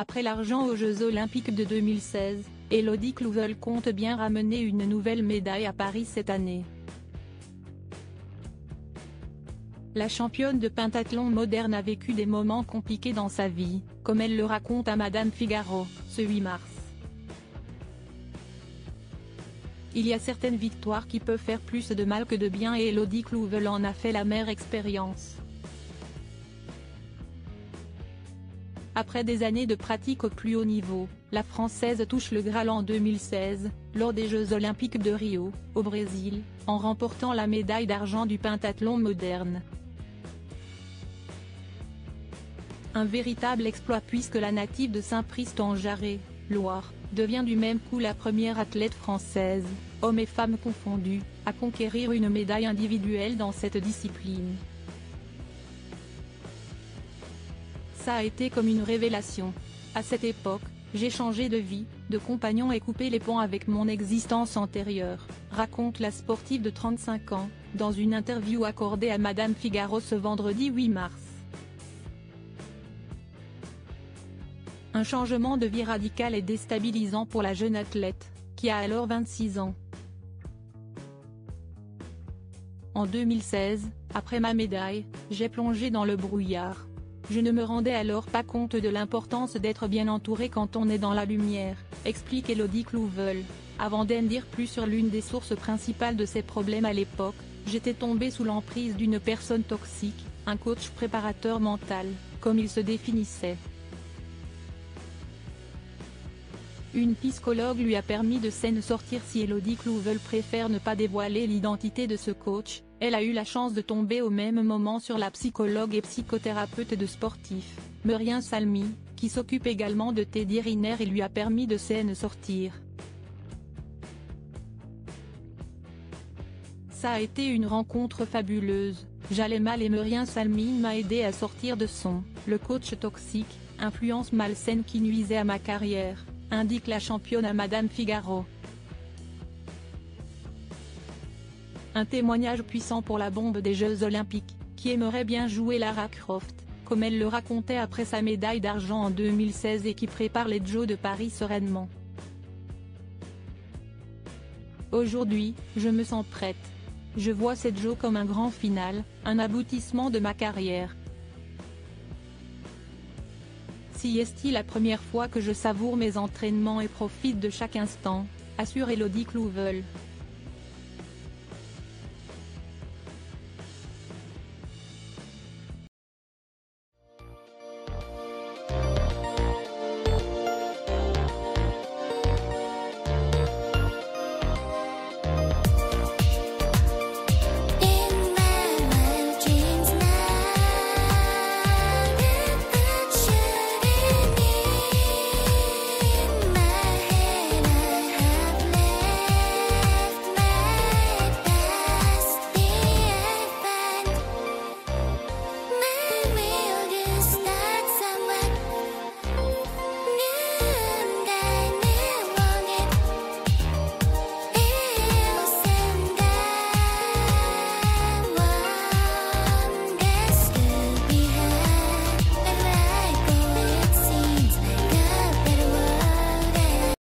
Après l'argent aux Jeux Olympiques de 2016, Elodie Clouvel compte bien ramener une nouvelle médaille à Paris cette année. La championne de pentathlon moderne a vécu des moments compliqués dans sa vie, comme elle le raconte à Madame Figaro, ce 8 mars. Il y a certaines victoires qui peuvent faire plus de mal que de bien et Elodie Clouvel en a fait l'amère expérience. Après des années de pratique au plus haut niveau, la Française touche le Graal en 2016, lors des Jeux Olympiques de Rio, au Brésil, en remportant la médaille d'argent du pentathlon moderne. Un véritable exploit puisque la native de Saint-Priest-en-Jarret, Loire, devient du même coup la première athlète française, hommes et femmes confondus, à conquérir une médaille individuelle dans cette discipline. Ça a été comme une révélation. À cette époque, j'ai changé de vie, de compagnon et coupé les ponts avec mon existence antérieure, raconte la sportive de 35 ans, dans une interview accordée à Madame Figaro ce vendredi 8 mars. Un changement de vie radical et déstabilisant pour la jeune athlète, qui a alors 26 ans. En 2016, après ma médaille, j'ai plongé dans le brouillard. Je ne me rendais alors pas compte de l'importance d'être bien entouré quand on est dans la lumière, explique Elodie Clouvel. Avant d'en dire plus sur l'une des sources principales de ses problèmes à l'époque, j'étais tombée sous l'emprise d'une personne toxique, un coach préparateur mental, comme il se définissait. Une psychologue lui a permis de s'en sortir. Si Elodie Clouvel préfère ne pas dévoiler l'identité de ce coach, elle a eu la chance de tomber au même moment sur la psychologue et psychothérapeute de sportifs, Muriel Salmi, qui s'occupe également de Teddy Riner et lui a permis de s'en sortir. Ça a été une rencontre fabuleuse, j'allais mal et Muriel Salmi m'a aidé à sortir de son, le coach toxique, influence malsaine qui nuisait à ma carrière, indique la championne à Madame Figaro. Un témoignage puissant pour la bombe des Jeux Olympiques, qui aimerait bien jouer Lara Croft, comme elle le racontait après sa médaille d'argent en 2016 et qui prépare les Jeux de Paris sereinement. Aujourd'hui, je me sens prête. Je vois cette Jeux comme un grand final, un aboutissement de ma carrière. Si est la première fois que je savoure mes entraînements et profite de chaque instant, assure Elodie Clouvel.